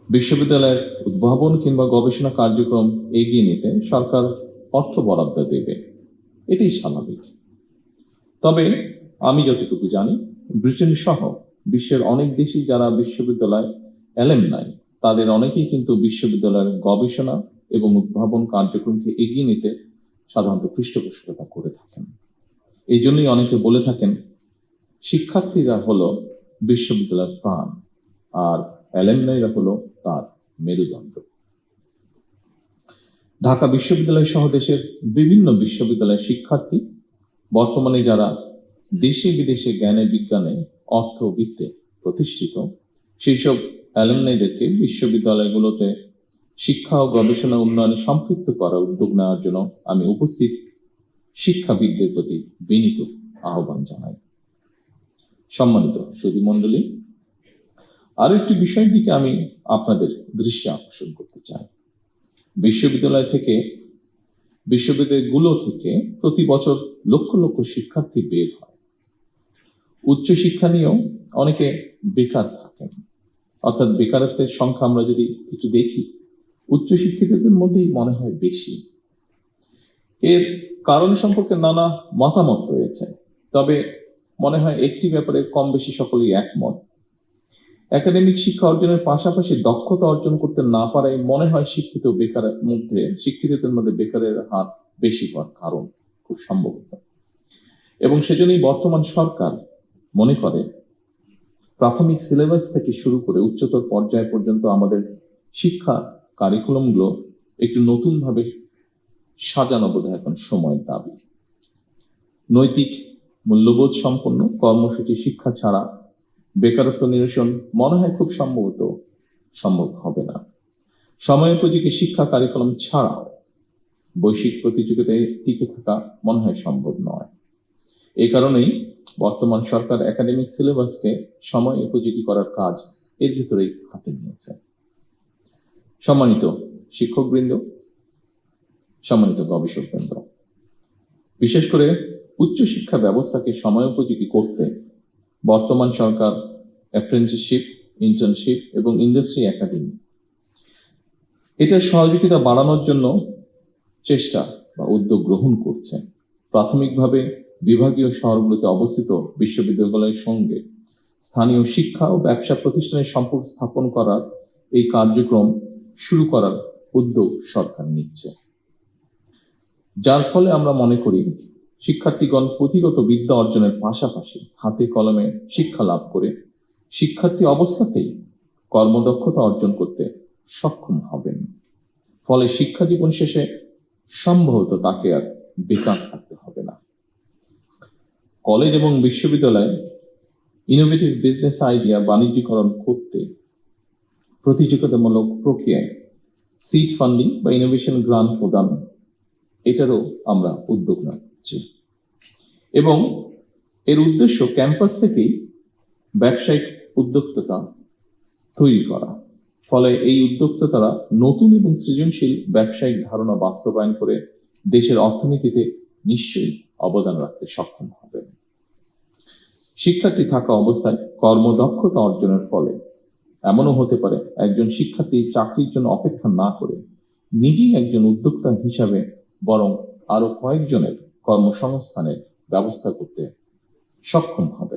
বিশ্ববিদ্যালয়ের উদ্ভাবন কিংবা গবেষণা কার্যক্রম এগিয়ে নিতে সরকার অর্থ বরাদ্দ দেবে, এটাই স্বাভাবিক। তবে আমি যতটুকু জানি, ব্রিটেন সহ বিশ্বের অনেক দেশই যারা বিশ্ববিদ্যালয় অ্যালামনাই, তাদের অনেকেই কিন্তু বিশ্ববিদ্যালয়ের গবেষণা এবং উদ্ভাবন কার্যক্রমকে এগিয়ে নিতে সাধারণত পৃষ্ঠপোষকতা করে থাকেন। এই জন্যই অনেকে বলে থাকেন শিক্ষার্থীরা হলো বিশ্ববিদ্যালয়ের প্রাণ, আর অ্যালামনাইরা হলো তার মেরুদণ্ড। ঢাকা বিশ্ববিদ্যালয় সহ দেশের বিভিন্ন বিশ্ববিদ্যালয়ের শিক্ষার্থী বর্তমানে যারা দেশে বিদেশে জ্ঞানে বিজ্ঞানে অর্থবিত্তে প্রতিষ্ঠিত, সেই সব অ্যালামনাইদেরকে বিশ্ববিদ্যালয়গুলোতে শিক্ষা ও গবেষণা উন্নয়নে সম্পৃক্ত করার উদ্যোগ নেওয়ার জন্য আমি উপস্থিত শিক্ষাবিদদের প্রতি বিনীত আহ্বান জানাই। সম্মানিত সুধী মণ্ডলী, আরো একটি বিষয়ের দিকে আমি আপনাদের দৃষ্টি আকর্ষণ করতে চাই। বিশ্ববিদ্যালয়গুলো থেকে প্রতি বছর লক্ষ লক্ষ শিক্ষার্থী বের হয়। উচ্চশিক্ষা নিয়েও অনেকে বেকার থাকেন, অর্থাৎ বেকারত্বের সংখ্যা আমরা যদি একটু দেখি, উচ্চশিক্ষিতদের মধ্যেই মনে হয় বেশি। এর কারণ সম্পর্কে নানা মতামত রয়েছে, তবে মনে হয় একটি ব্যাপারে কম বেশি সকলেই একমত। একাডেমিক শিক্ষা অর্জনের পাশাপাশি দক্ষতা অর্জন করতে না পারায় মনে হয় শিক্ষিতদের মধ্যে বেকারের হার বেশি হওয়ার কারণ খুব সম্ভবত। এবং সেজন্যই বর্তমান সরকার মনে করে প্রাথমিক সিলেবাস থেকে শুরু করে উচ্চতর পর্যায় পর্যন্ত আমাদের শিক্ষা কারিকুলামগুলো একটু নতুন ভাবে সাজানো বোধহয় এখন সময়ের দাবি। নৈতিক মূল্যবোধ সম্পন্ন কর্মসূচি শিক্ষা ছাড়া বেকারত্ব নিরসন মনে হয় খুব সম্ভব হবে না। সময়োপযোগী শিক্ষা কারিকুলাম ছাড়াও বৈশ্বিক প্রতিযোগিতায় টিকে থাকা মনে হয় সম্ভব নয়। এই কারণেই বর্তমান সরকার একাডেমিক সিলেবাসকে সময় উপযোগী করার কাজ এর ভিতরেই হাতে নিয়েছে। সম্মানিত শিক্ষকবৃন্দ, সম্মানিত গবেষকবৃন্দ, বিশেষ করে উচ্চশিক্ষা ব্যবস্থাকে সময়োপযোগী করতে বর্তমান সরকার অ্যাপ্রেন্টিসশিপ, ইন্টার্নশিপ এবং ইন্ডাস্ট্রি একাডেমি এটার সহযোগিতা বাড়ানোর জন্য চেষ্টা বা উদ্যোগ গ্রহণ করছে। প্রাথমিকভাবে বিভাগীয় শহরগুলোতে অবস্থিত বিশ্ববিদ্যালয়ের সঙ্গে স্থানীয় শিক্ষা ও ব্যবসা প্রতিষ্ঠানের সম্পর্ক স্থাপন করার এই কার্যক্রম শুরু করার উদ্যোগ সরকার নিচ্ছে, যার ফলে আমরা মনে করি শিক্ষার্থীগণ পুঁথিগত বিদ্যা অর্জনের পাশাপাশি হাতে কলমে শিক্ষা লাভ করে শিক্ষার্থী অবস্থাতেই কর্মদক্ষতা অর্জন করতে সক্ষম হবেন। ফলে শিক্ষা জীবন শেষে সম্ভবত তাকে আর বেকার থাকতে হবে না। কলেজ এবং বিশ্ববিদ্যালয়ে ইনোভেটিভ বিজনেস আইডিয়া বাণিজ্যিকরণ করতে প্রতিযোগিতামূলক প্রক্রিয়ায় সিড ফান্ডিং বা ইনোভেশন গ্রান্ট প্রদান, এটারও আমরা উদ্যোগ নিচ্ছি এবং এর উদ্দেশ্য ক্যাম্পাস থেকেই ব্যবসায়িক উদ্যোক্তা তৈরি করা। ফলে এই উদ্যোক্তারা নতুন এবং সৃজনশীল ব্যবসায়িক ধারণা বাস্তবায়ন করে দেশের অর্থনীতিতে নিশ্চয়ই অবদান রাখতে সক্ষম হবেন। শিক্ষার্থী থাকা অবস্থায় কর্মদক্ষতা অর্জনের ফলে এমনও হতে পারে একজন শিক্ষার্থী চাকরির জন্য অপেক্ষা না করে নিজেই একজন উদ্যোক্তা হিসাবে বরং আরো কয়েকজনের কর্মসংস্থানের ব্যবস্থা করতে সক্ষম হবে।